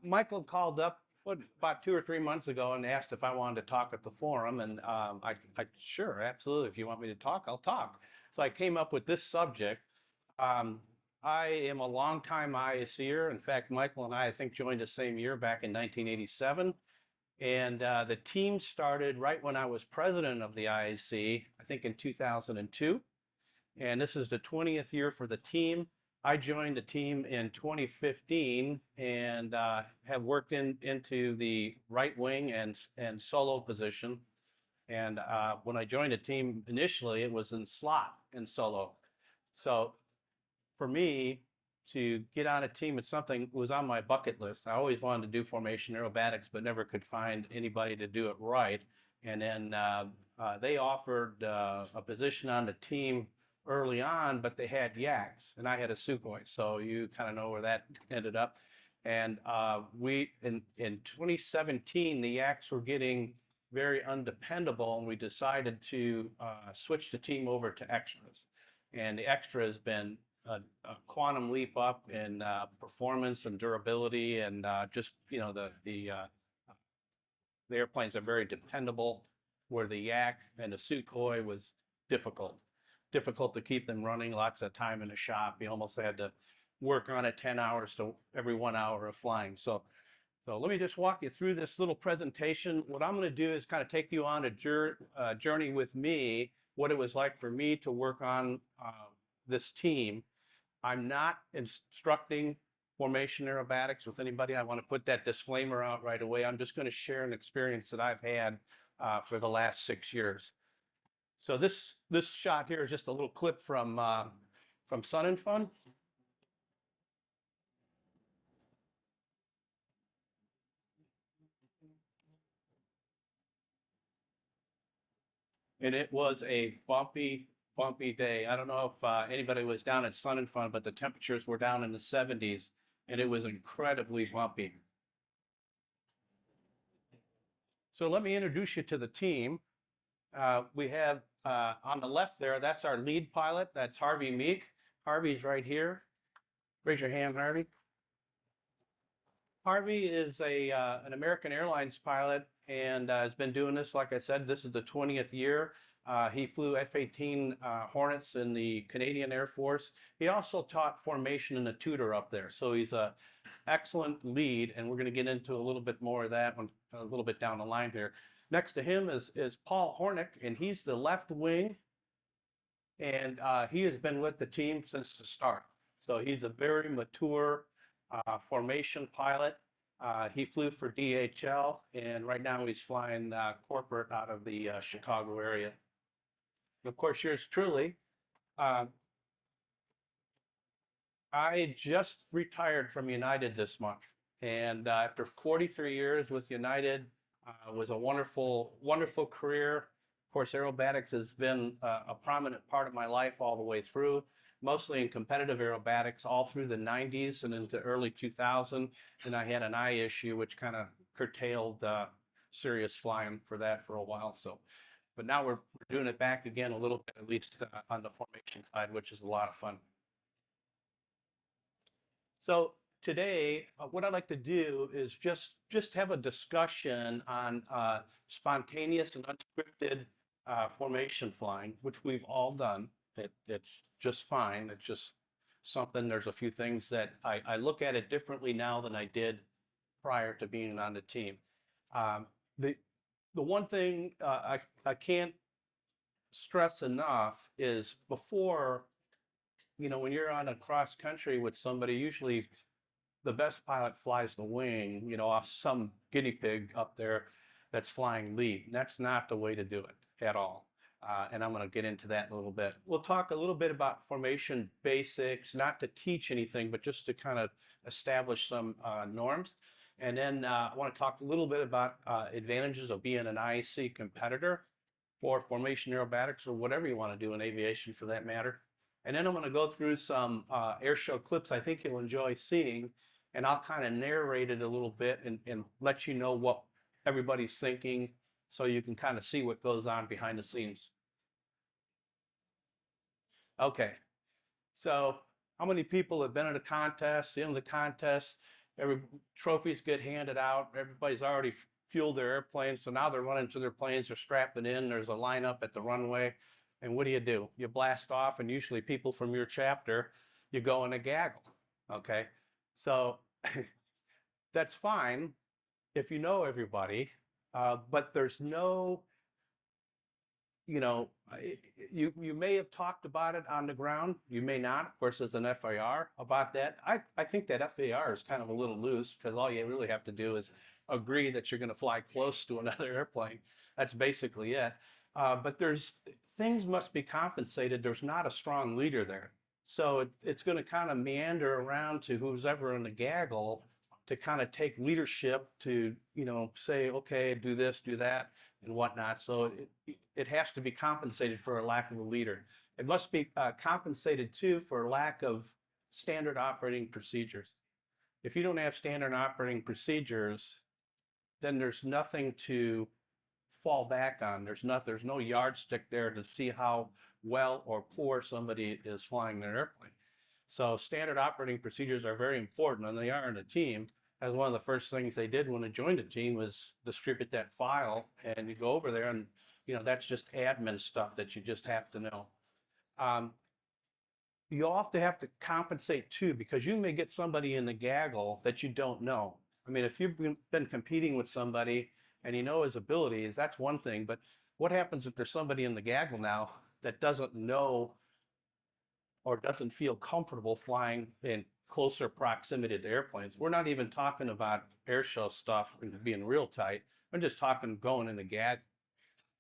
Michael called up about 2 or 3 months ago and asked if I wanted to talk at the forum, and sure, absolutely. If you want me to talk, I'll talk. So I came up with this subject. Um, I am a longtime IACer. In fact, Michael and I think, joined the same year back in 1987. And the team started right when I was president of the IAC, I think in 2002. And this is the 20th year for the team. I joined the team in 2015 and have worked into the right wing and solo position. And when I joined the team initially, it was in slot and solo. So for me to get on a team, it's something that was on my bucket list. I always wanted to do formation aerobatics, but never could find anybody to do it right. And then they offered a position on the team early on, but they had yaks, and I had a Sukhoi, so you kind of know where that ended up. And we in 2017, the yaks were getting very undependable, and we decided to switch the team over to extras. And the extra has been a quantum leap up in performance and durability, and just the airplanes are very dependable. Where the yak and the Sukhoi was difficult to keep them running. Lots of time in the shop. You almost had to work on it 10 hours to every 1 hour of flying. So let me just walk you through this little presentation. What I'm going to do is kind of take you on a journey with me, what it was like for me to work on this team. I'm not instructing formation aerobatics with anybody. I want to put that disclaimer out right away. I'm just going to share an experience that I've had for the last 6 years. So this shot here is just a little clip from Sun and Fun. And it was a bumpy day. I don't know if anybody was down at Sun and Fun, but the temperatures were down in the 70s, and it was incredibly bumpy. So let me introduce you to the team. We have on the left there, that's our lead pilot. That's Harvey Meek. Harvey's right here. Raise your hand, Harvey. Harvey is an American Airlines pilot and has been doing this, like I said, this is the 20th year. He flew F-18 Hornets in the Canadian Air Force. He also taught formation and a tutor up there. So he's an excellent lead, and we're going to get into a little bit more of that one a little bit down the line here. Next to him is Paul Hornick, and he's the left wing, and he has been with the team since the start. So he's a very mature formation pilot. He flew for DHL, and right now he's flying corporate out of the Chicago area. And of course, yours truly. I just retired from United this month, and after 43 years with United, was a wonderful, wonderful career. Of course, aerobatics has been a prominent part of my life all the way through, mostly in competitive aerobatics all through the 90s and into early 2000. And I had an eye issue, which kind of curtailed serious flying for that for a while. So, but now we're doing it back again a little bit, at least on the formation side, which is a lot of fun. So today, what I'd like to do is just have a discussion on spontaneous and unscripted formation flying, which we've all done. It's just fine. It's just something, there's a few things that I look at it differently now than I did prior to being on the team. The one thing I can't stress enough is before, when you're on a cross country with somebody, usually the best pilot flies the wing, off some guinea pig up there that's flying lead. That's not the way to do it at all. And I'm going to get into that in a little bit. We'll talk a little bit about formation basics, not to teach anything, but just to kind of establish some norms. And then I want to talk a little bit about advantages of being an IAC competitor for formation aerobatics, or whatever you want to do in aviation for that matter. And then I'm going to go through some airshow clips I think you'll enjoy seeing, and I'll kind of narrate it a little bit and let you know what everybody's thinking, so you can kind of see what goes on behind the scenes. Okay, so how many people have been at a contest, the contest, every trophies get handed out. Everybody's already fueled their airplanes, so now they're running to their planes. They're strapping in. There's a lineup at the runway, and what do? You blast off, and usually people from your chapter, you go in a gaggle. Okay, so that's fine if you know everybody, but there's no, you know, you may have talked about it on the ground. You may not, of course, as an FAR about that. I think that FAR is kind of a little loose because all you really have to do is agree that you're going to fly close to another airplane. That's basically it. But there's things must be compensated. There's not a strong leader there. So it's going to kind of meander around to who's ever in the gaggle to kind of take leadership to, you know, say, okay, do this, do that, and whatnot. So it has to be compensated for a lack of a leader. It must be compensated too for a lack of standard operating procedures. If you don't have standard operating procedures, then there's nothing to fall back on. There's no yardstick there to see how well or poor somebody is flying their airplane. So standard operating procedures are very important, and they are in a team. As one of the first things they did when they joined a team was distribute that file, and you go over there, and you know that's just admin stuff that you just have to know. Um, you also have to compensate too, because you may get somebody in the gaggle that you don't know. I mean, if you've been competing with somebody and you know his abilities, that's one thing. But what happens if there's somebody in the gaggle now that doesn't know or doesn't feel comfortable flying in closer proximity to airplanes? We're not even talking about airshow stuff and being real tight. I'm just talking going in the gag.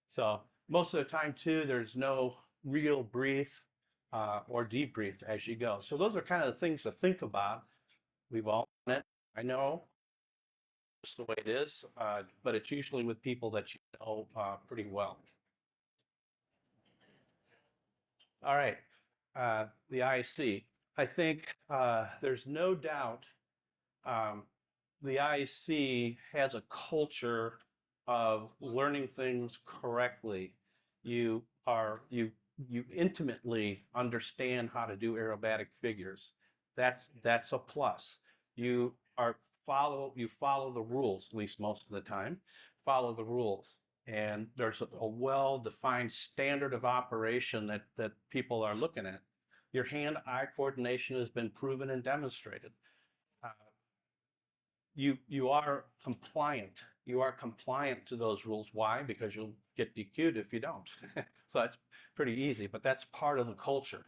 So most of the time too, there's no real brief or debrief as you go. So those are kind of the things to think about. We've all done it. I know it's the way it is, but it's usually with people that you know pretty well. All right, the IAC. I think there's no doubt the IAC has a culture of learning things correctly. You are you intimately understand how to do aerobatic figures. That's a plus. You are you follow the rules, at least most of the time. Follow the rules. And there's a well-defined standard of operation that people are looking at. Your hand-eye coordination has been proven and demonstrated. Uh, you are compliant. You are compliant to those rules. Why? Because you'll get DQ'd if you don't. So that's pretty easy, but that's part of the culture.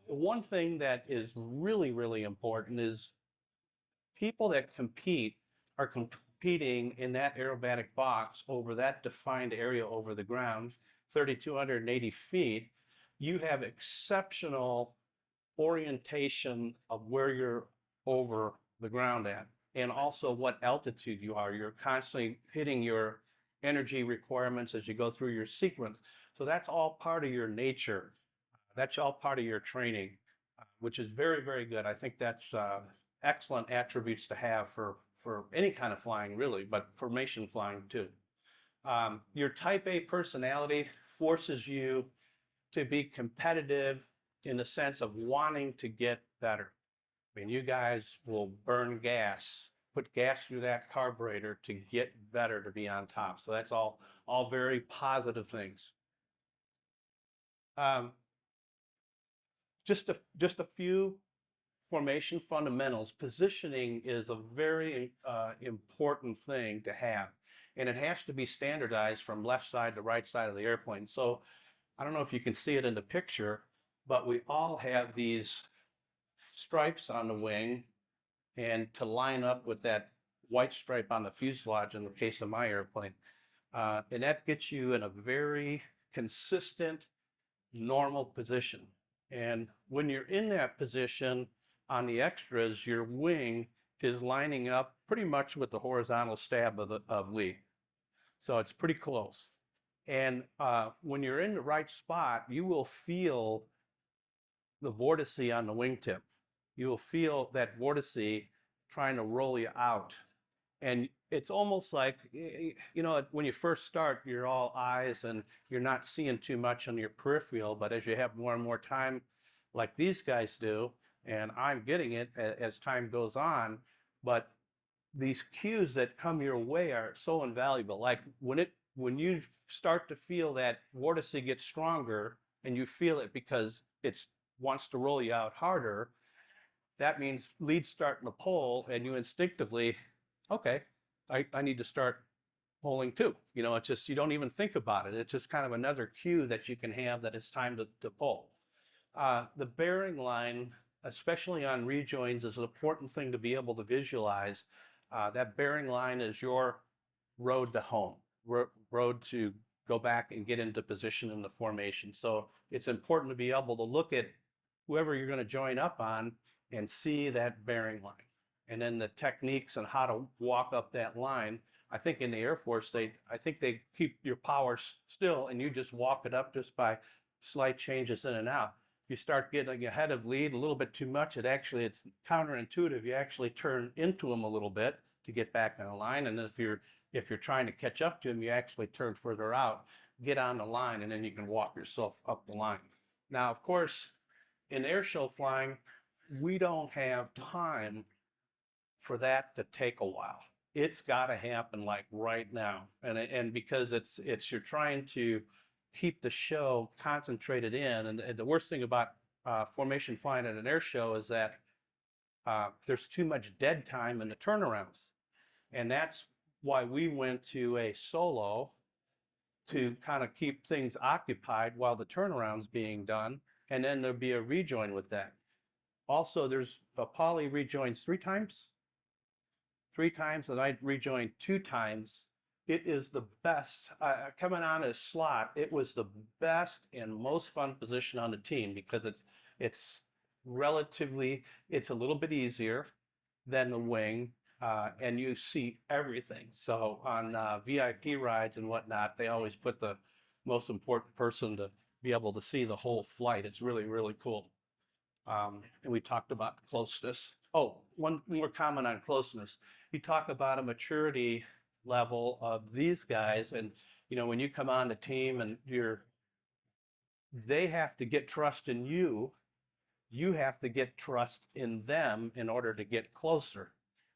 One thing that is really, really important is people that compete are competing in that aerobatic box over that defined area over the ground, 3,280 feet. You have exceptional orientation of where you're over the ground at, and also what altitude you are. You're constantly hitting your energy requirements as you go through your sequence. So that's all part of your nature. That's all part of your training, which is very, very good. I think that's excellent attributes to have for any kind of flying, really, but formation flying too. Your type A personality forces you to be competitive in the sense of wanting to get better. I mean, you guys will burn gas, put gas through that carburetor to get better, to be on top. So that's all very positive things. Um, just a few formation fundamentals. Positioning is a very important thing to have, and it has to be standardized from left side to right side of the airplane. So I don't know if you can see it in the picture, but we all have these stripes on the wing, and to line up with that white stripe on the fuselage in the case of my airplane. And that gets you in a very consistent, normal position. And when you're in that position on the extras, your wing is lining up pretty much with the horizontal stab of lee. So it's pretty close. And when you're in the right spot, you will feel the vortice on the wingtip. You will feel that vortice trying to roll you out. And it's almost like, you know, when you first start, you're all eyes and you're not seeing too much on your peripheral. But as you have more and more time, like these guys do, and I'm getting it as time goes on, But these cues that come your way are so invaluable. Like when you start to feel that vortice gets stronger and you feel it because it wants to roll you out harder, that means lead's starting to pull and you instinctively, okay, I need to start pulling too. You know, it's just, you don't even think about it. It's just kind of another cue that you can have that it's time to pull. The bearing line, especially on rejoins, is an important thing to be able to visualize. That bearing line is your road to home, road to go back and get into position in the formation. So it's important to be able to look at whoever you're going to join up on and see that bearing line. And then the techniques on how to walk up that line. I think in the Air Force, I think they keep your power still and you just walk it up just by slight changes in and out. If you start getting ahead of lead a little bit too much, it's counterintuitive. You actually turn into them a little bit to get back on the line. And then if you're trying to catch up to them, you actually turn further out, get on the line, and then you can walk yourself up the line. Now, of course, in airshow flying, we don't have time for that to take a while. It's got to happen like right now. And because you're trying to keep the show concentrated in. And the worst thing about formation flying at an air show is that there's too much dead time in the turnarounds. And that's why we went to a solo to kind of keep things occupied while the turnaround's being done. And then there'll be a rejoin with that. Also, there's a poly rejoins three times, and I rejoined 2 times. It is the best. Coming on a slot, it was the best and most fun position on the team because it's relatively, it's a little bit easier than the wing, and you see everything. So on VIP rides and whatnot, they always put the most important person to be able to see the whole flight. It's really, really cool. And we talked about closeness. Oh, one more comment on closeness. You talk about a maturity level of these guys, and you know, when you come on the team and they have to get trust in you, you have to get trust in them in order to get closer.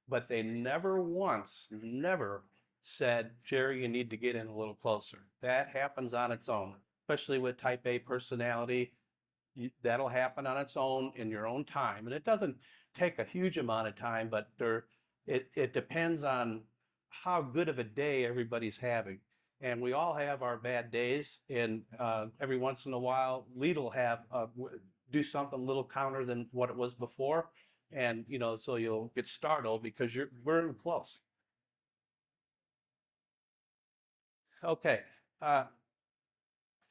But they never once, never said, Gerry, you need to get in a little closer. That happens on its own, especially with type A personality. That'll happen on its own in your own time. And it doesn't take a huge amount of time, but it depends on how good of a day everybody's having. And we all have our bad days, and every once in a while, lead will do something a little counter than what it was before. And, you know, so you'll get startled because we're in close. Okay.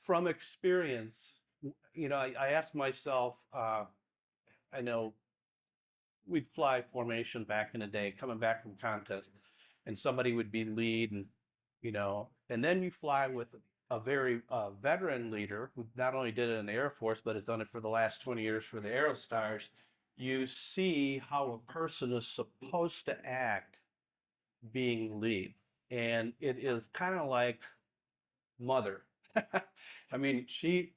From experience, you know, I asked myself, I know we'd fly formation back in the day, coming back from contest, and somebody would be lead, and you know, and then you fly with a very veteran leader who not only did it in the Air Force, but has done it for the last 20 years for the Aerostars. You see how a person is supposed to act being lead. And it is kind of like mother. I mean, he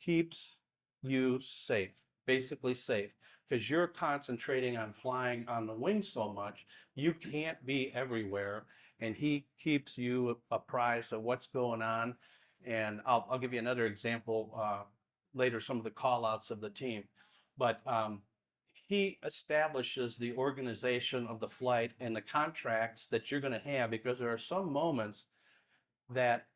keeps you safe, basically safe, because you're concentrating on flying on the wing so much, you can't be everywhere, and he keeps you apprised of what's going on. And I'll give you another example later, some of the call outs of the team. But he establishes the organization of the flight and the contracts that you're going to have, because there are some moments that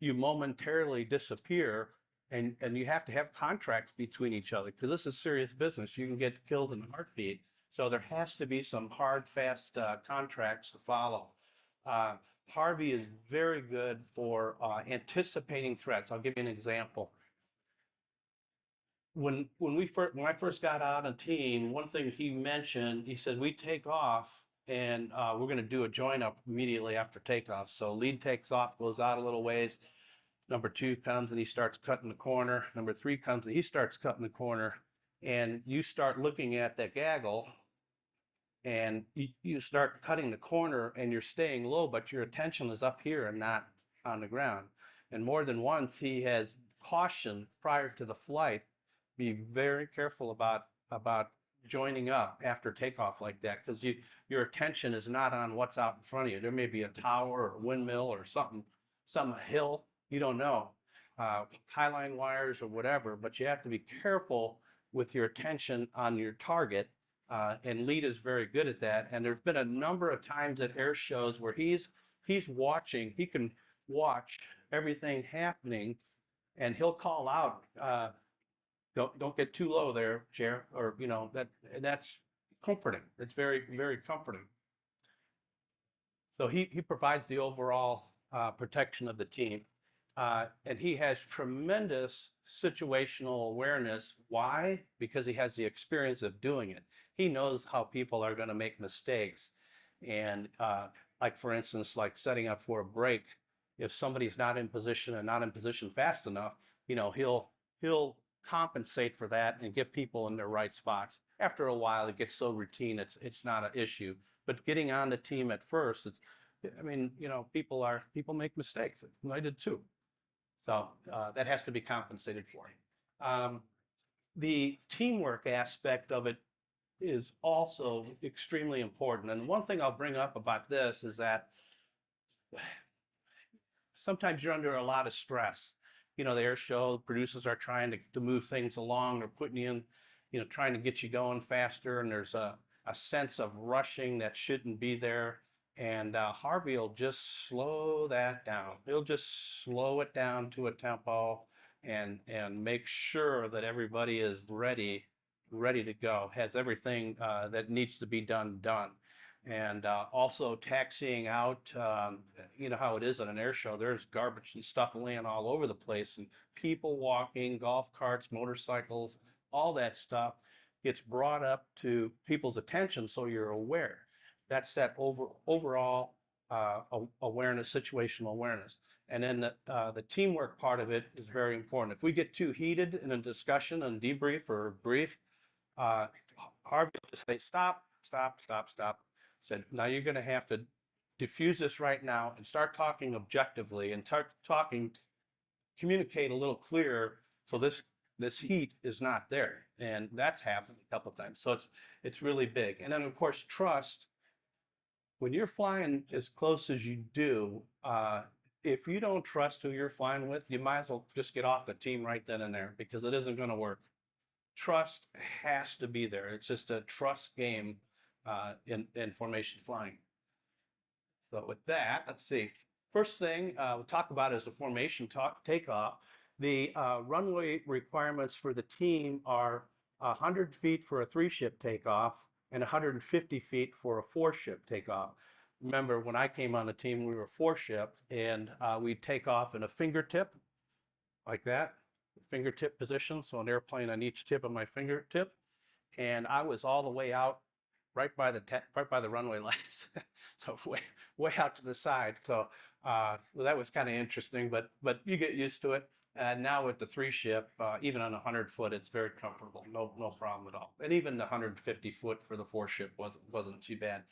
you momentarily disappear, and you have to have contracts between each other because this is serious business. You can get killed in a heartbeat. So there has to be some hard, fast contracts to follow. Harvey is very good for anticipating threats. I'll give you an example. When I first got out on a team, one thing he mentioned, he said, we take off and we're going to do a join up immediately after takeoff. So lead takes off, goes out a little ways. Number 2 comes and he starts cutting the corner. Number 3 comes and he starts cutting the corner. And you start looking at that gaggle and you start cutting the corner and you're staying low, but your attention is up here and not on the ground. And more than once, he has cautioned prior to the flight, be very careful about joining up after takeoff like that, because your attention is not on what's out in front of you. There may be a tower or a windmill or a hill, you don't know, highline wires or whatever, but you have to be careful with your attention on your target. And Lead is very good at that. And there's been a number of times at air shows where he's watching, he can watch everything happening, and he'll call out, don't get too low there, Chair, or that's comforting. It's very, very comforting. So he provides the overall protection of the team. And he has tremendous situational awareness. Why? Because he has the experience of doing it. He knows how people are going to make mistakes. And like, for instance, like setting up for a break, if somebody's not in position and not in position fast enough, he'll compensate for that and get people in their right spots. After a while, it gets so routine, it's not an issue. But getting on the team at first, people make mistakes. I did too. So that has to be compensated for. The teamwork aspect of it is also extremely important. And one thing I'll bring up about this is that sometimes you're under a lot of stress. The air show producers are trying to move things along, or putting you in, trying to get you going faster, and there's a sense of rushing that shouldn't be there. And Harvey will just slow that down. He'll just slow it down to a tempo and make sure that everybody is ready to go, has everything that needs to be done. And also taxiing out, you know how it is at an air show, there's garbage and stuff laying all over the place, and people walking, golf carts, motorcycles, all that stuff gets brought up to people's attention, so you're aware. That's that overall awareness, situational awareness. And then the teamwork part of it is very important. If we get too heated in a discussion and debrief or brief, Harvey will just say, stop. Said, now you're going to have to diffuse this right now and start talking objectively, and communicate a little clearer, so this heat is not there. And that's happened a couple of times. So it's really big. And then, of course, trust. When you're flying as close as you do, if you don't trust who you're flying with, you might as well just get off the team right then and there, because it isn't going to work. Trust has to be there. It's just a trust game in formation flying. So with that, let's see. First thing we'll talk about is the formation takeoff. The runway requirements for the team are 100 feet for a 3-ship takeoff and 150 feet for a 4-ship takeoff. Remember, when I came on the team, we were 4-ship, and we'd take off in a fingertip, like that, fingertip position. So an airplane on each tip of my fingertip. And I was all the way out, right by the runway lights, so way out to the side. So that was kind of interesting, but you get used to it. And now with the 3-ship, even on 100 foot, it's very comfortable. No problem at all. And even the 150 foot for the 4-ship wasn't too bad.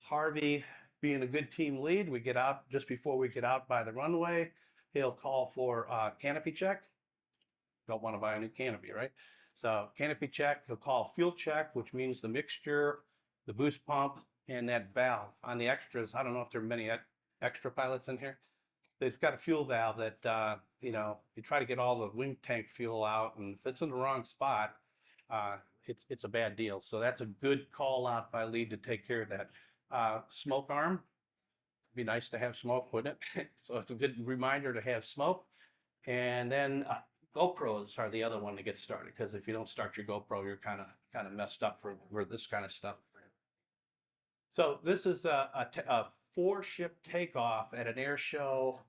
Harvey, being a good team lead, we get out just before we get out by the runway. He'll call for canopy check. Don't want to buy a new canopy, right? So canopy check, he'll call fuel check, which means the mixture, the boost pump, and that valve. On the extras, I don't know if there are many extra pilots in here. It's got a fuel valve that, you try to get all the wing tank fuel out, and if it's in the wrong spot, it's a bad deal. So that's a good call out by lead to take care of that. Smoke arm, it'd be nice to have smoke, wouldn't it? So it's a good reminder to have smoke. And then GoPros are the other one to get started, because if you don't start your GoPro, you're kind of messed up for this kind of stuff. So this is a 4-ship takeoff at an air show.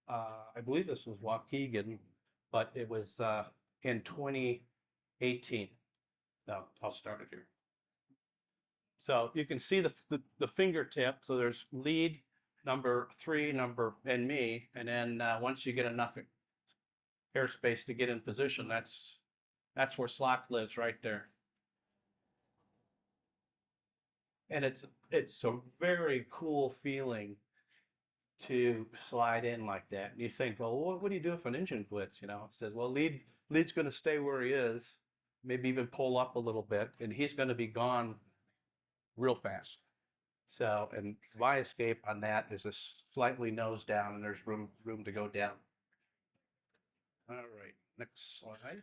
I believe this was Waukegan, but it was in 2018. No, I'll start it here. So you can see the fingertip. So there's lead, number 3, and me. And then once you get enough airspace to get in position, that's where slot lives, right there. And it's a very cool feeling to slide in like that. And you think, well, what do you do if an engine quits? It says, well, lead's going to stay where he is. maybe even pull up a little bit, and he's going to be gone real fast. So, and my escape on that is a slightly nose down, and there's room to go down. All right, next slide.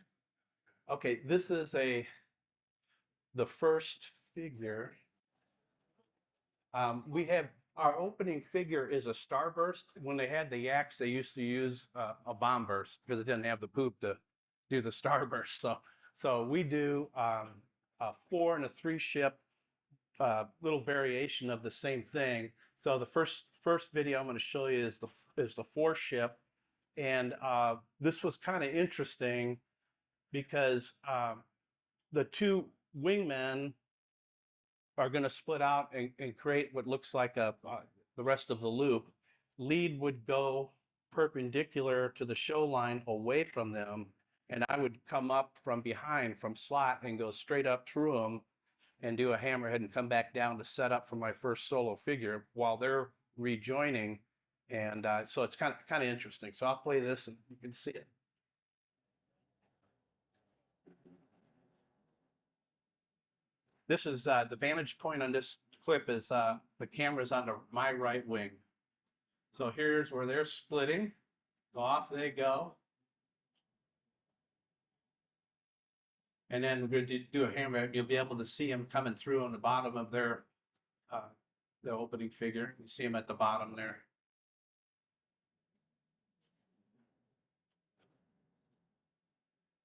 Okay, this is the first figure. We have our opening figure is a starburst. When they had the yaks, they used to use a bomb burst because they didn't have the poop to do the starburst. So we do a 4 and a 3 ship little variation of the same thing. So the first video I'm going to show you is the 4 ship, and this was kind of interesting because the 2 wingmen are going to split out and create what looks like the rest of the loop. Lead would go perpendicular to the show line away from them, and I would come up from behind from slot and go straight up through them and do a hammerhead and come back down to set up for my first solo figure while they're rejoining. And so it's kind of interesting. So I'll play this and you can see it. This is the vantage point on this clip is the camera's on my right wing. So here's where they're splitting. Off they go. And then we're going to do a hammer. You'll be able to see them coming through on the bottom of their the opening figure. You see them at the bottom there.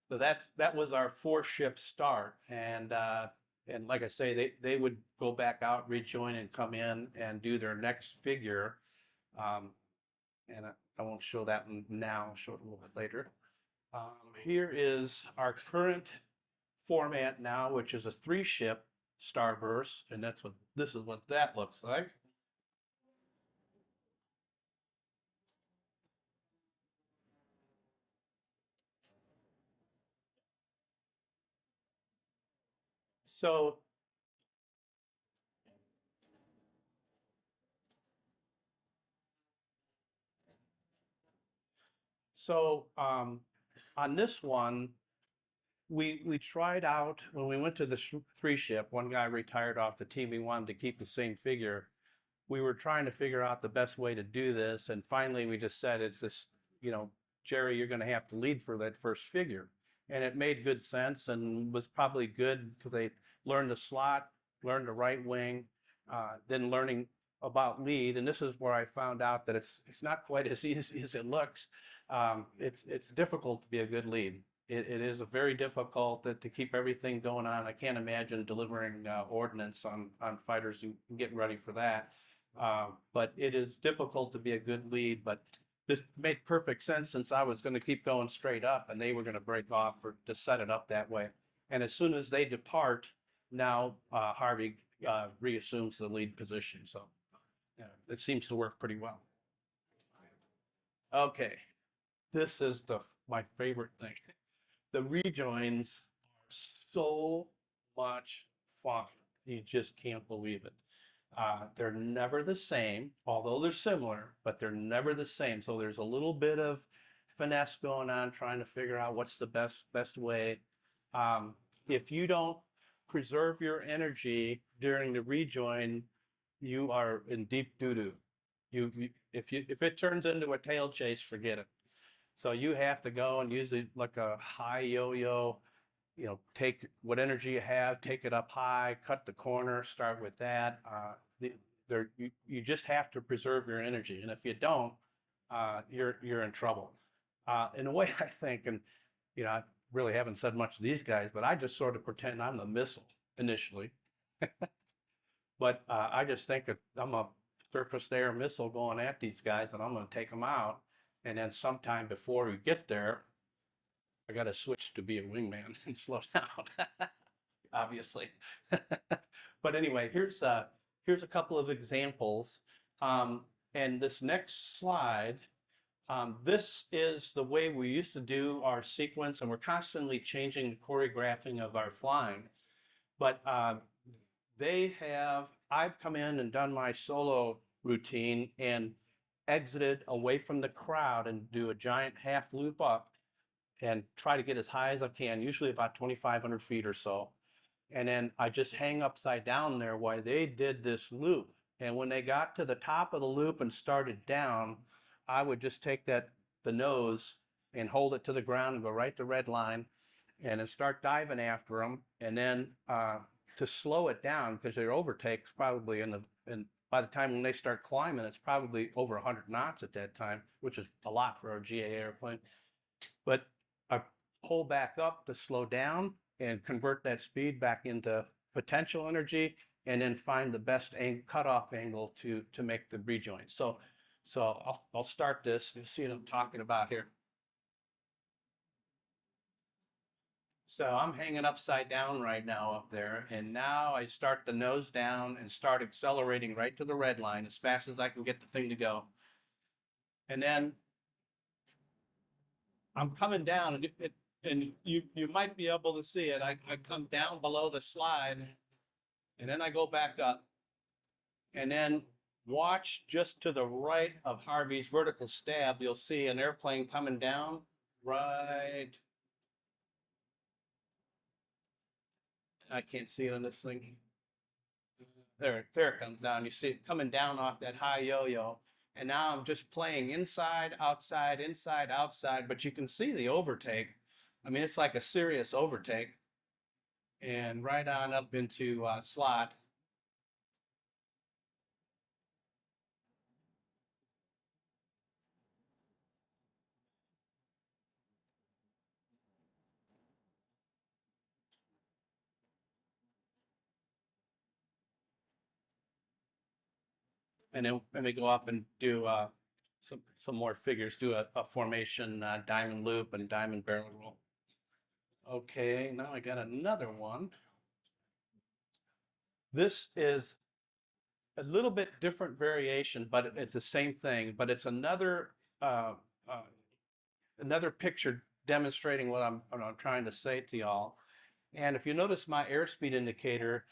So that was our 4 ship start, and like I say, they would go back out, rejoin, and come in and do their next figure. And I won't show that now. I'll show it a little bit later. Here is our current format now, which is a 3 ship starburst, and this is what that looks like. So on this one, we tried out when we went to the 3 ship. One guy retired off the team. He wanted to keep the same figure. We were trying to figure out the best way to do this, and finally we just said, it's just, Gerry, you're going to have to lead for that first figure. And it made good sense and was probably good because they learned the slot, learned the right wing, then learning about lead. And this is where I found out that it's not quite as easy as it looks. It's difficult to be a good lead. It is a very difficult to keep everything going on. I can't imagine delivering ordnance on fighters and getting ready for that. But it is difficult to be a good lead, but this made perfect sense since I was going to keep going straight up and they were going to break off to set it up that way. And as soon as they depart, now Harvey reassumes the lead position. So it seems to work pretty well. Okay, this is my favorite thing. The rejoins are so much fun. You just can't believe it. They're never the same, although they're similar, but they're never the same. So there's a little bit of finesse going on, trying to figure out what's the best way. If you don't preserve your energy during the rejoin, you are in deep doo-doo. If it turns into a tail chase, forget it. So you have to go and use it like a high yo-yo. Take what energy you have, take it up high, cut the corner, start with that. You just have to preserve your energy, and if you don't, you're in trouble. In a way, I think, and I really haven't said much to these guys, but I just sort of pretend I'm the missile initially. But I just think I'm a surface-to-air missile going at these guys, and I'm going to take them out. And then sometime before we get there, I got to switch to be a wingman and slow down, obviously. But anyway, here's a couple of examples. And this next slide, this is the way we used to do our sequence, and we're constantly changing the choreographing of our flying. But I've come in and done my solo routine and exited away from the crowd and do a giant half loop up and try to get as high as I can, usually about 2,500 feet or so. And then I just hang upside down there while they did this loop. And when they got to the top of the loop and started down, I would just take the nose and hold it to the ground and go right to red line and then start diving after them. And then to slow it down, because their overtake's probably and by the time when they start climbing, it's probably over 100 knots at that time, which is a lot for a GA airplane. But I pull back up to slow down and convert that speed back into potential energy, and then find the best cutoff angle to make the rejoin. So I'll start this. You'll see what I'm talking about here. So I'm hanging upside down right now up there, and now I start the nose down and start accelerating right to the red line as fast as I can get the thing to go. And then I'm coming down, and you might be able to see it. I come down below the slide, and then I go back up, and then watch just to the right of Harvey's vertical stab. You'll see an airplane coming down right. I can't see it on this thing. There it comes down. You see it coming down off that high yo-yo. And now I'm just playing inside, outside, inside, outside, but you can see the overtake. I mean, it's like a serious overtake. And right on up into slot. And then we go up and do some more figures, do a formation diamond loop and diamond barrel roll. Okay, now I got another one. This is a little bit different variation, but it's the same thing. But it's another uh, picture demonstrating what I'm trying to say to y'all. And if you notice my airspeed indicator,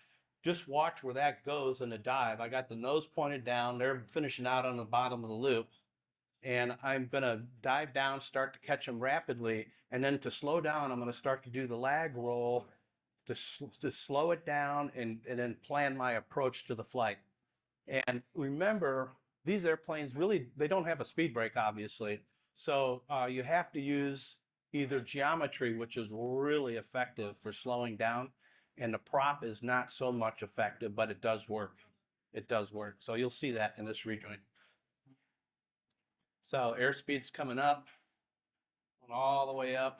just watch where that goes in the dive. I got the nose pointed down. They're finishing out on the bottom of the loop. And I'm going to dive down, start to catch them rapidly. And then to slow down, I'm going to start to do the lag roll to slow it down and then plan my approach to the flight. And remember, these airplanes really, they don't have a speed brake, obviously. So you have to use either geometry, which is really effective for slowing down, and the prop is not so much effective, but it does work. It does work. So you'll see that in this rejoin. So airspeed's coming up, all the way up.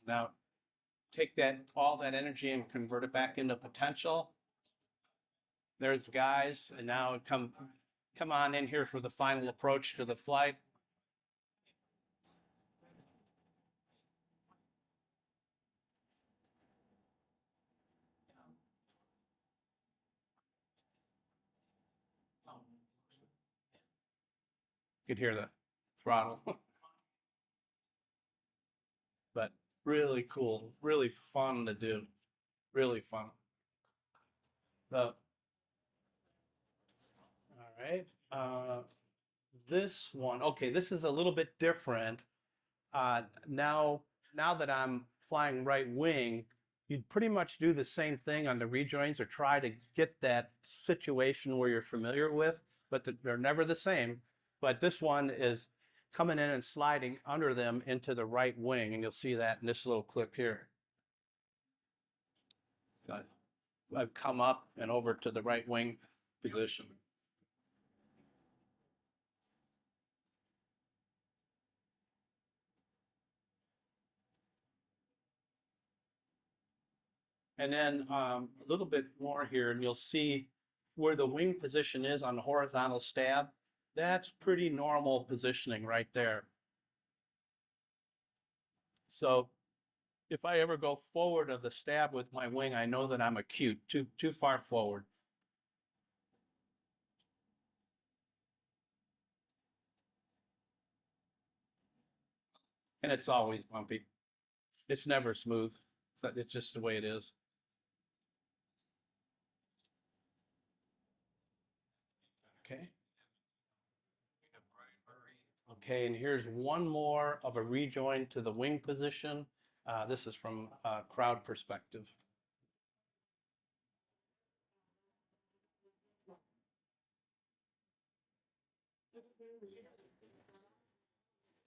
Now take all that energy and convert it back into potential. There's the guys, and now come on in here for the final approach to the flight. You could hear the throttle. But really cool, really fun to do, really fun. All right, this one, okay, this is a little bit different. Now that I'm flying right wing, you'd pretty much do the same thing on the rejoins or try to get that situation where you're familiar with, but they're never the same. But this one is coming in and sliding under them into the right wing, and you'll see that in this little clip here. So I've come up and over to the right wing position. And then a little bit more here, and you'll see where the wing position is on the horizontal stab. That's pretty normal positioning right there. So if I ever go forward of the stab with my wing, I know that I'm acute, too far forward. And it's always bumpy. It's never smooth, but it's just the way it is. Okay. Okay, and here's one more of a rejoin to the wing position. This is from crowd perspective.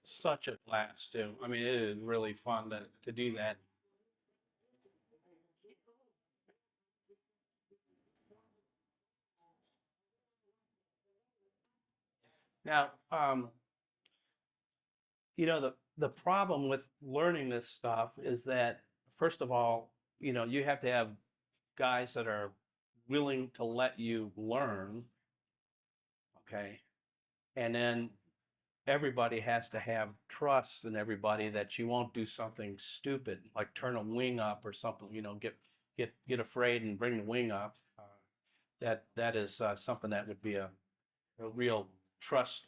Such a blast, too. I mean, it is really fun to do that. Now, the problem with learning this stuff is that, first of all, you have to have guys that are willing to let you learn, okay? And then everybody has to have trust in everybody that you won't do something stupid, like turn a wing up or something, get afraid and bring the wing up. That is something that would be a real trust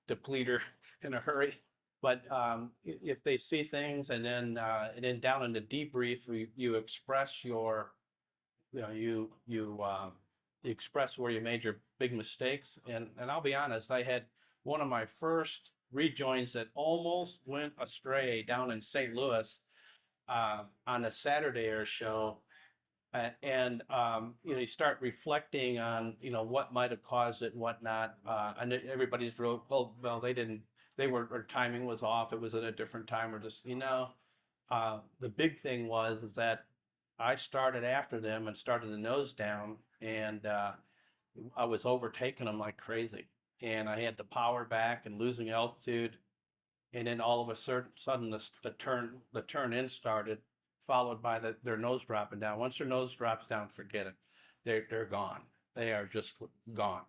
depleter in a hurry. But if they see things and then down in the debrief, you express your, you express where you made your big mistakes. And I'll be honest, I had one of my first rejoins that almost went astray down in St. Louis on a Saturday air show. You start reflecting on what might have caused it and whatnot, and everybody's real well they didn't, they were, or timing was off, it was at a different time, or just the big thing was is that I started after them and started the nose down, and I was overtaking them like crazy, and I had to power back and losing altitude, and then all of a sudden the turn in started, followed by their nose dropping down. Once their nose drops down, forget it. They're gone. They are just gone.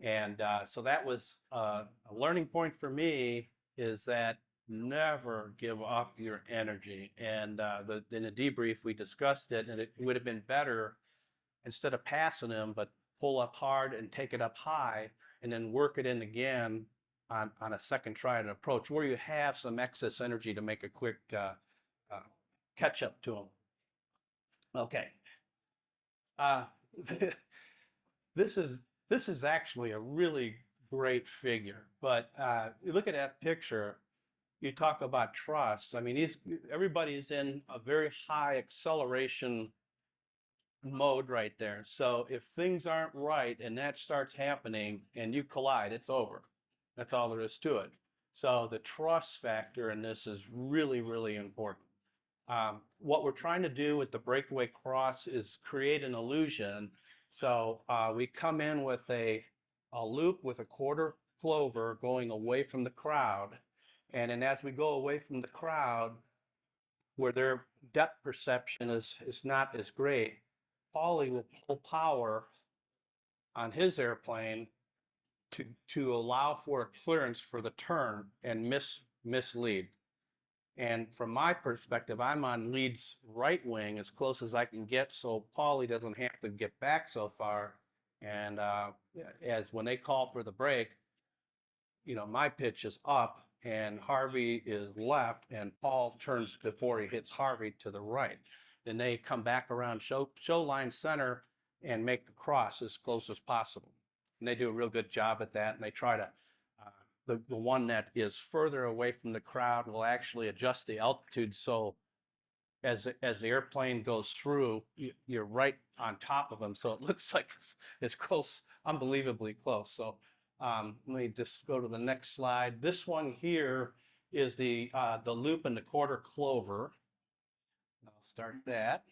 And so that was a learning point for me, is that never give up your energy. And in the debrief, we discussed it, and it would have been better, instead of passing them, but pull up hard and take it up high, and then work it in again on a second try at an approach where you have some excess energy to make a quick uh, catch up to them. Okay. Uh, this is this is actually a really great figure, but you look at that picture. You talk about trust. I mean, everybody's in a very high acceleration mode right there. So if things aren't right and that starts happening and you collide, it's over. That's all there is to it. So the trust factor in this is really, really important. What we're trying to do with the breakaway cross is create an illusion. So we come in with a loop with a quarter clover going away from the crowd. And then as we go away from the crowd, where their depth perception is not as great, Paulie will pull power on his airplane to allow for a clearance for the turn and mislead. And from my perspective, I'm on lead's right wing as close as I can get, so Paulie doesn't have to get back so far. And as when they call for the break, my pitch is up and Harvey is left, and Paul turns before he hits Harvey to the right. Then they come back around show line center and make the cross as close as possible. And they do a real good job at that. And they try to, the one that is further away from the crowd will actually adjust the altitude. So as the airplane goes through, you're right on top of them. So it looks like it's close, unbelievably close. So let me just go to the next slide. This one here is the loop and the quarter clover. I'll start that.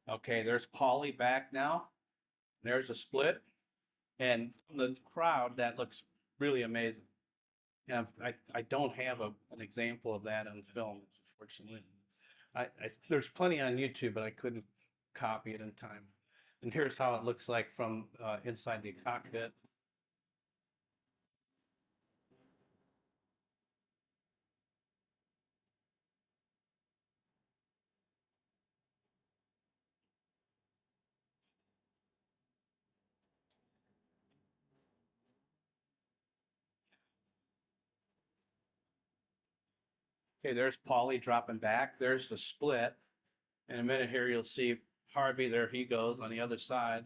Okay, there's Paulie back now. There's a split. And from the crowd, that looks really amazing. Yeah, I don't have an example of that on film, unfortunately. There's plenty on YouTube, but I couldn't copy it in time. And here's how it looks like from inside the cockpit. Okay, there's Paulie dropping back. There's the split. In a minute here, you'll see Harvey. There he goes on the other side.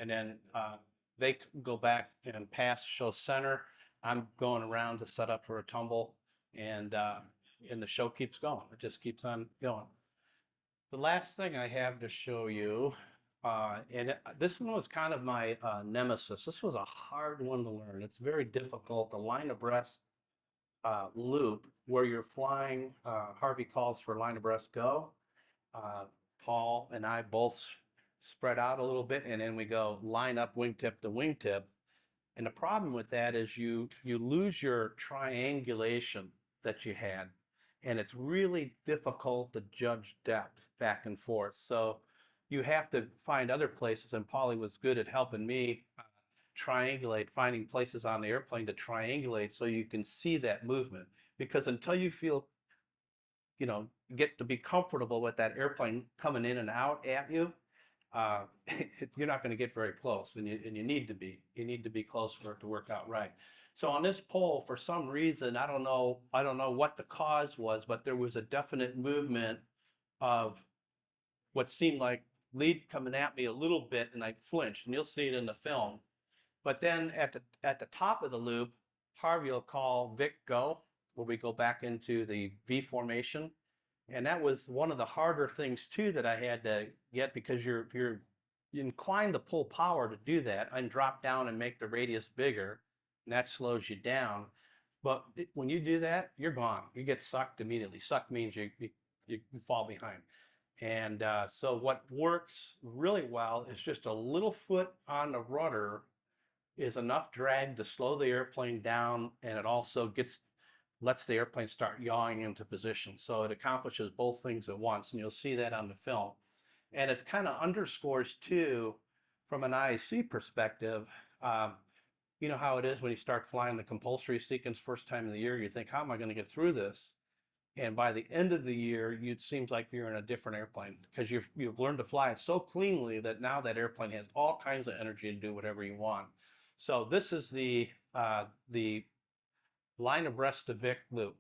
And then they go back and pass, show center. I'm going around to set up for a tumble, and the show keeps going. It just keeps on going. The last thing I have to show you, this one was kind of my nemesis. This was a hard one to learn. It's very difficult. The line abreast loop where you're flying. Harvey calls for line abreast go. Paul and I both spread out a little bit, and then we go line up wingtip to wingtip. And the problem with that is you lose your triangulation that you had, and it's really difficult to judge depth back and forth. So you have to find other places, and Paulie was good at helping me triangulate, finding places on the airplane to triangulate so you can see that movement. Because until you feel, get to be comfortable with that airplane coming in and out at you, you're not going to get very close, and you need to be. You need to be close for it to work out right. So on this pole, for some reason, I don't know what the cause was, but there was a definite movement of what seemed like lead coming at me a little bit, and I flinched, and you'll see it in the film. But then at the top of the loop, Harvey will call Vic go, where we go back into the V formation. And that was one of the harder things too that I had to get, because you're inclined to pull power to do that and drop down and make the radius bigger, and that slows you down. But when you do that, you're gone. You get sucked immediately. Suck means you fall behind. And so what works really well is just a little foot on the rudder is enough drag to slow the airplane down, and it also lets the airplane start yawing into position. So it accomplishes both things at once, and you'll see that on the film. And it kind of underscores too, from an IAC perspective, you know how it is when you start flying the compulsory sequence first time of the year, you think, how am I going to get through this? And by the end of the year, it seems like you're in a different airplane, because you've learned to fly it so cleanly that now that airplane has all kinds of energy to do whatever you want. So this is the line abreast to Vic loop.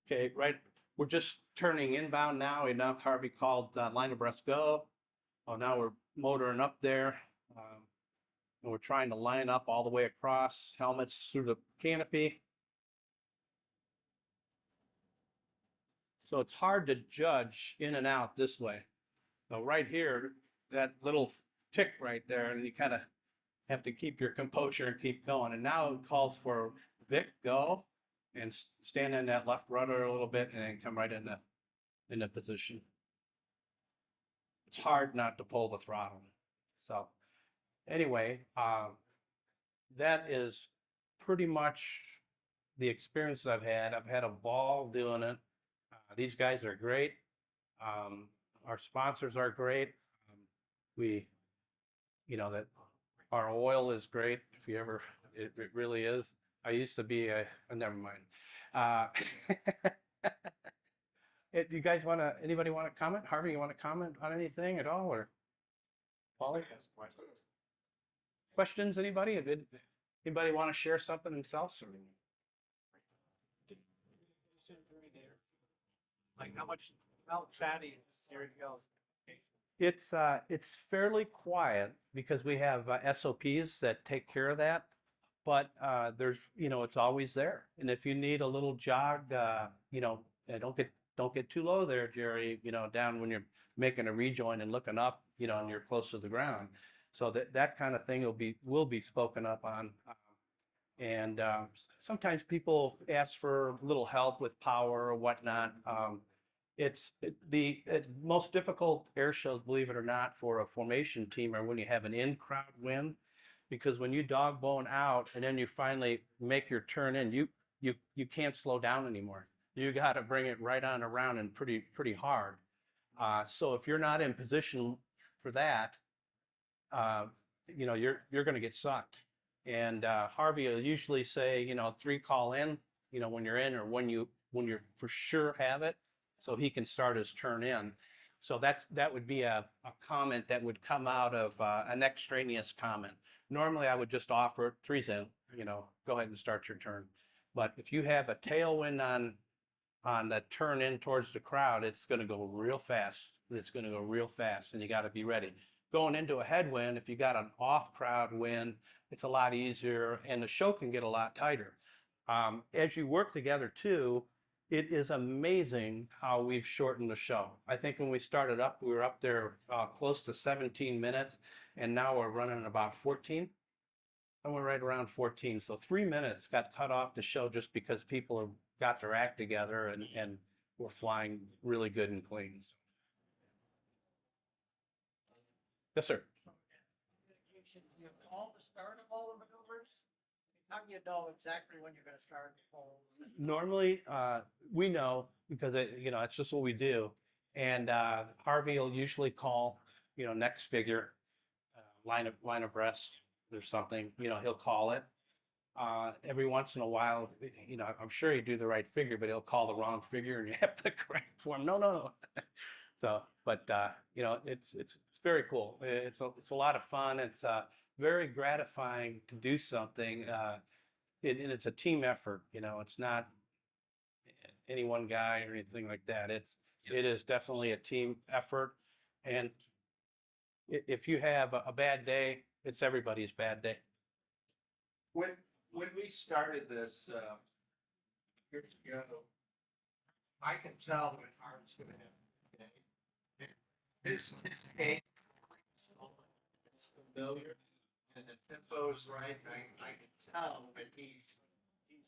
Okay, right. We're just turning inbound now. Enough. Harvey called line abreast go. Oh, now we're motoring up there. And we're trying to line up all the way across, helmets through the canopy. So it's hard to judge in and out this way. So right here, that little tick right there, and you kind of have to keep your composure and keep going. And now it calls for Vic go, and stand in that left rudder a little bit, and then come right into position. It's hard not to pull the throttle. So anyway, that is pretty much the experience I've had. I've had a ball doing it. These guys are great. Our sponsors are great. That our oil is great. If you ever, it really is. I used to be never mind. You guys anybody want to comment? Harvey, you want to comment on anything at all, or Paulie? Questions, anybody? Anybody want to share something themselves? Or... Like how chatty is Gerry Gell's? It's fairly quiet because we have SOPs that take care of that, but there's it's always there. And if you need a little jog, don't get too low there, Gerry. Down when you're making a rejoin and looking up, and you're close to the ground. So that kind of thing will be spoken up on. And sometimes people ask for a little help with power or whatnot. The most difficult air shows, believe it or not, for a formation team are when you have an in-crowd wind, because when you dog bone out and then you finally make your turn in, you can't slow down anymore. You got to bring it right on around and pretty hard. So if you're not in position for that, you're going to get sucked. And Harvey will usually say, 3 call in, when you're in, or when you for sure have it, so he can start his turn in. So that would be a comment that would come out of an extraneous comment. Normally, I would just offer three's in, go ahead and start your turn. But if you have a tailwind on the turn in towards the crowd, it's going to go real fast. It's going to go real fast, and you got to be ready. Going into a headwind, if you got an off crowd wind, it's a lot easier, and the show can get a lot tighter. As you work together too, it is amazing how we've shortened the show. I think when we started up, we were up there close to 17 minutes, and now we're running about 14. And we're right around 14. So 3 minutes got cut off the show just because people have got their act together and we're flying really good and clean. Yes, sir. Communication, do you call the start of all the maneuvers? How do you know exactly when you're going to start the polls? Normally, we know because it's just what we do. And Harvey will usually call, next figure, line abreast or something. He'll call it. Every once in a while, I'm sure he'd do the right figure, but he'll call the wrong figure, and you have to correct for him. No. So, but it's very cool. It's a lot of fun. It's very gratifying to do something. And it's a team effort. It's not any one guy or anything like that. It is definitely a team effort. And if you have a bad day, it's everybody's bad day. When we started this years ago, I can tell when Harv's going to have a day. His game is familiar, and the tempo is right. I can tell when he's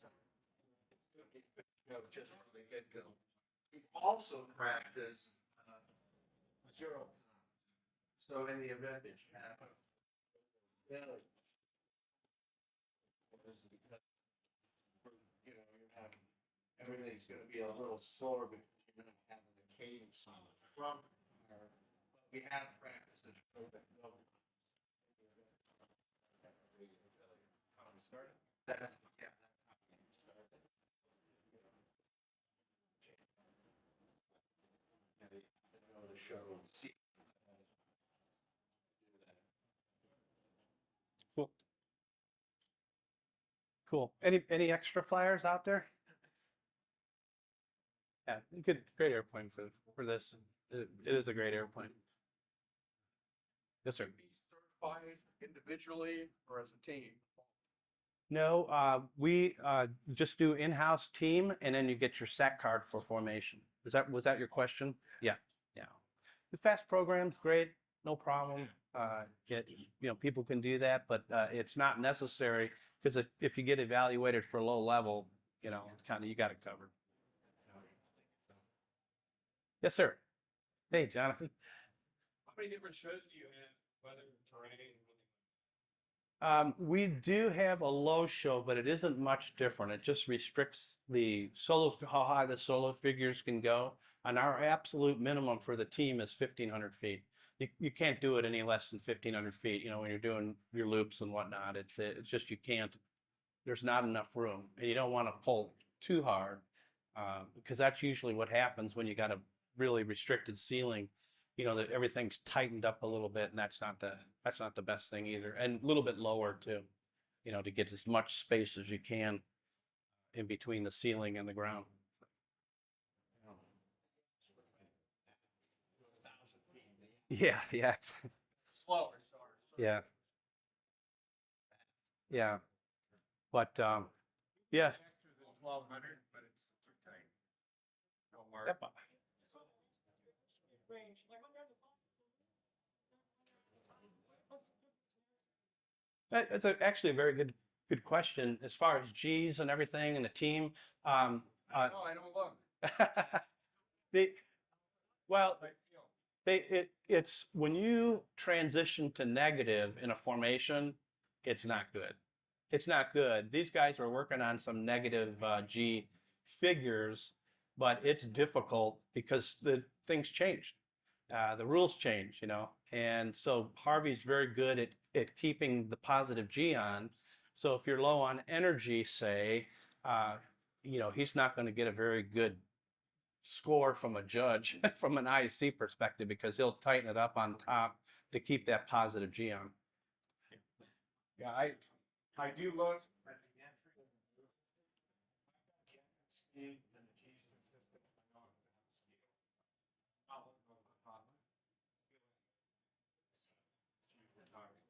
going to be good to go just from the get go. We also practice zero time. So in the event that you have a failure, you're having everything's going to be a little sore because you're not having the cadence on the front. We have practiced it a little bit. How we started? That's yeah. That's how we started. The show and see. Cool. Cool. Any extra flyers out there? Yeah, great airplane for this. It is a great airplane. Yes, sir. Be certified individually or as a team? No, we just do in-house team, and then you get your SAC card for formation. Was that your question? Yeah. The FAST program's great, no problem. People can do that, but it's not necessary because if you get evaluated for low level, you got it covered. Yes, sir. Hey, Jonathan. How many different shows do you have? Weather, terrain? We do have a low show, but it isn't much different. It just restricts how high the solo figures can go. And our absolute minimum for the team is 1,500 feet. You can't do it any less than 1,500 feet. When you're doing your loops and whatnot, it's just you can't. There's not enough room, and you don't want to pull too hard because that's usually what happens when you got a really restricted ceiling. That everything's tightened up a little bit, and that's not the best thing either. And a little bit lower too, to get as much space as you can in between the ceiling and the ground. Yeah. Slower stars. Yeah. But yeah. Extra than 1,200, but it's too tight. No mark. Yep. That's actually a very good question. As far as G's and everything and the team, No, I don't look. it's when you transition to negative in a formation, it's not good. It's not good. These guys were working on some negative G figures, but it's difficult because the things changed. The rules change, and so Harvey's very good at keeping the positive G on. So if you're low on energy, say, he's not going to get a very good score from a judge from an IAC perspective, because he'll tighten it up on top to keep that positive G on. Yeah, I do look at the entry. Speed and the G's consistent. I know I'm gonna have speed. I'll go to the top. It's usually target.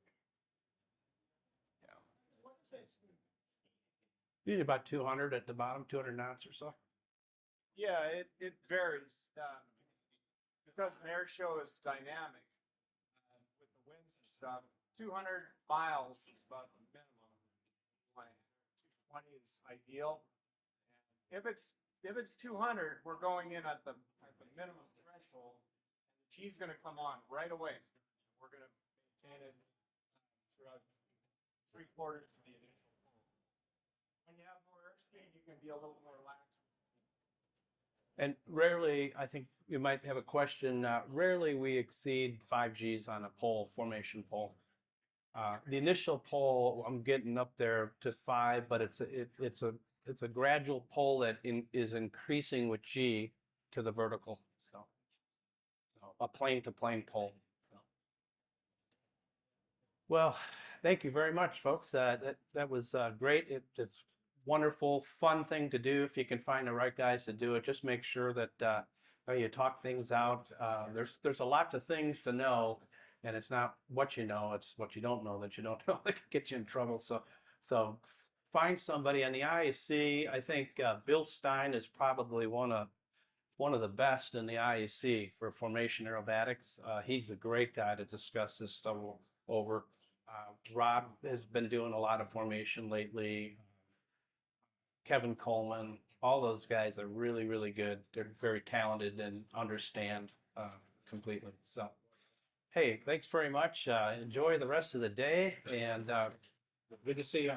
What is that speed? Usually about 200 at the bottom, 200 knots or so. Yeah, it varies. Because an air show is dynamic, with the winds and stuff, 200 miles is about the minimum. Like 220 is ideal. And if it's 200, we're going in at the minimum threshold. And the G's going to come on right away. We're going to maintain it throughout 3/4 of the initial pull. When you have more airspeed, you can be a little more lax. And rarely, I think you might have a question, rarely we exceed 5 Gs on a pole, formation pole. The initial pole, I'm getting up there to 5, but it's a gradual pole that is increasing with G to the vertical. So a plane to plane pole. So. Well, thank you very much, folks. That was great. It's wonderful, fun thing to do if you can find the right guys to do it. Just make sure that you talk things out. There's a lot of things to know, and it's not what you know, it's what you don't know that you don't know that can get you in trouble. So find somebody on the IAC. I think Bill Stein is probably one of the best in the IAC for formation aerobatics. He's a great guy to discuss this stuff over. Rob has been doing a lot of formation lately. Kevin Coleman, all those guys are really, really good. They're very talented and understand completely. So, hey, thanks very much. Enjoy the rest of the day, and good to see you.